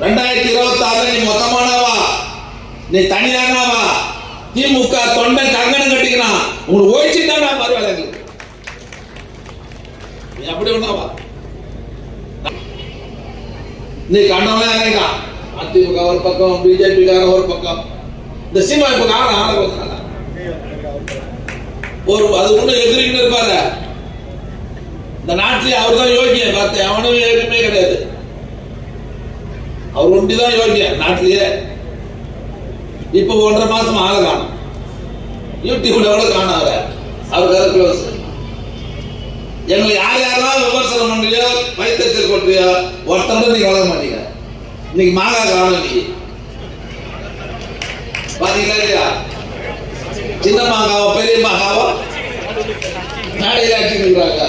2026 நீ மொத்தமானவா, நீ தனியானவா, திமுக தொண்டை கங்கணம் கட்டிக்கலாம், உங்களுக்கு ஓய்ச்சிட்டான் பரவாயில்ல, நீ அப்படி ஒண்ணாவா, நீ கண்டவன் இறங்கிட்டான். அதிமுக ஒரு பக்கம், பிஜேபி ஒரு பக்கம், இந்த சீமா இப்ப காரணம் ஒரு அது ஒண்ணு எதிரின்னு இருப்பாரு. இந்த நாட்டிலே அவர் தான் யோகியம், பார்த்து அவனும் எதுவுமே கிடையாது, அவர் ஒண்டிதான் யோகியம் நாட்டிலேயே. இப்ப 1.5 மாசம் ஆள காணும், யூடியூப்ல கூட காணும் அவர் க்ளோஸ். எங்களை யார் யாரெல்லாம் விமர்சனம் பண்றியோ, வைத்தறிச்சல் கொள்றியோ, ஒருத்தர் நீங்க வளர மாட்டீங்க. இன்னைக்கு மாங்கா காணும், இன்னைக்கு பாத்தீங்களா இல்லையா? சின்ன மாங்காவோ பெரிய மாங்காவோ மேடையில அடிச்சுக்கிறாங்க,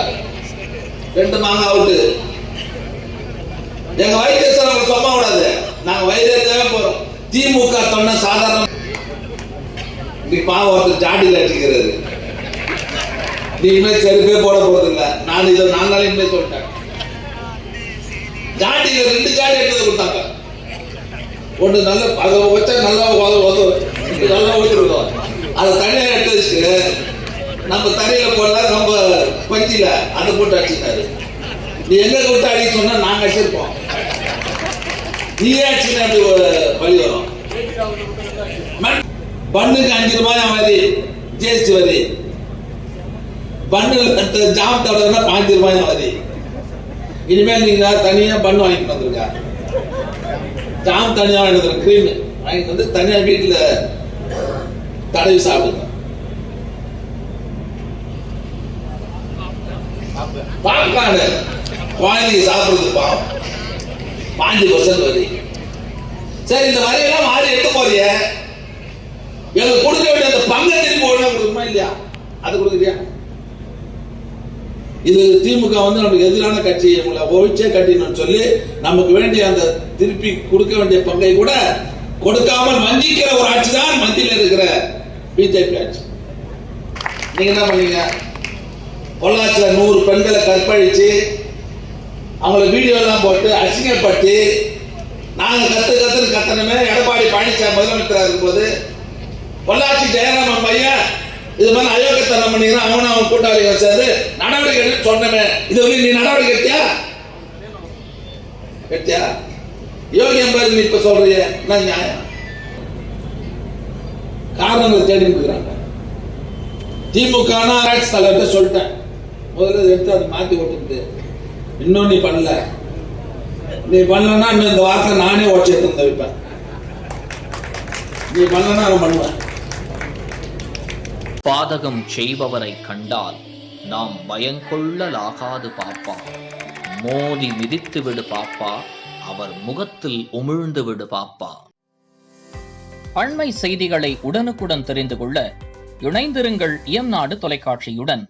2 மாங்காய் அவுட்டு. எங்க வைத்தியர் சும்மா விடாது, நாங்க வைத்தியத்தாவே போறோம். திமுக தொண்டை சாதாரண இன்னைக்கு பாவம் ஒருத்தர் ஜாடியில் அடிச்சுக்கிறாரு, நீ இனிமேல் செருப்பே போட போறதில்லை. நான் இதை 4 நாள் இனிமேல் சொல்லிட்டேன். ஜாடியில் 2 ஜாடி எடுத்து கொடுத்தாங்க, ஒன்று நல்ல அதை வச்சா நல்லா நல்லா ஊற்றிருக்கோம், அதை தனியாக எடுத்து வச்சுட்டு நம்ம தரையில போடல, நம்ம பஞ்சில அதை போட்டு அடிச்சுட்டாரு. நீ எங்க விட்டு அடிக்க சொன்னா நாங்க அடிச்சிருப்போம், நீயே அடிச்சுன்னா அப்படி வழி வரும். பண்ணுக்கு 5 ரூபாய் வரி, ஜிஎஸ்டி வரி, பண்ணு ஜாம் தடவைனா 5 ரூபாய் வரி. இனிமேல் நீங்க தனியா பண்ணு வாங்கிட்டு வந்துருக்க, ஜாம் தனியா வாங்கிட்டு கிரீம் வாங்கிட்டு வந்து தனியா வீட்டுல தடவி சாப்பிடுங்க. பாப்கார்னு குழந்தைங்க சாப்பிடுறது பாவம், 5% வரி. சரி, இந்த வரியெல்லாம் மாறி எடுத்து போறிய, எங்களுக்கு கொடுக்க வேண்டிய அந்த பங்கை திருப்பி ஒழுங்கா கொடுக்குமா இல்லையா? அது கொடுக்குறியா? இது திமுக வந்து நமக்கு எதிரான கட்சி, உங்களை ஒழிச்சே கட்டினு சொல்லி நமக்கு வேண்டிய அந்த திருப்பி கொடுக்க வேண்டிய பங்கை கூட கொடுக்காமல் வஞ்சிக்கிற ஒரு ஆட்சி தான் மத்தியில் இருக்கிற பிஜேபி ஆட்சி. நீங்க என்ன பண்ணீங்க? பொள்ளாச்சியில 100 பெண்களை கற்பழிச்சு அவங்கள வீடியோ எல்லாம் போட்டு அசிங்கப்பட்டு நாங்க கத்தனமே. எடப்பாடி பழனிசாமி முதலமைச்சராக இருக்கும்போது பொள்ளாச்சி ஜெயராமன் பையன் இது மாதிரி அயோக்கியத்தனம் பண்ணிக்கிறான், அவன் கூட்டாளிகள் சேர்ந்து நடவடிக்கை எடுத்து சொன்னமே. இது வந்து நீ நடவடிக்கை எடுத்தியா? யோகியம் பேர் நீ இப்ப சொல்றிய என்ன நியாயம்? காரணங்கள் தேடி இருக்கிறாங்க. திமுக தலைவர்கிட்ட சொல்லிட்டேன், முதல்ல எடுத்து அதை மாத்தி ஓட்டுட்டு, இன்னும் நீ பண்ணல, நீ பண்ணலன்னா இந்த வார்த்தை நானே ஓட்சி எடுத்து வைப்பேன். நீ பண்ணலன்னா நான் பண்ணுவேன். பாதகம் செய்பவரை கண்டால் நாம் பயங்கொள்ளலாகாது பாப்பா, மோதி மிதித்து விடு பாப்பா, அவர் முகத்தில் உமிழ்ந்து விடு பாப்பா. அண்மை செய்திகளை உடனுக்குடன் தெரிந்து கொள்ள இணைந்திருங்கள் இயம்நாடு தொலைக்காட்சியுடன்.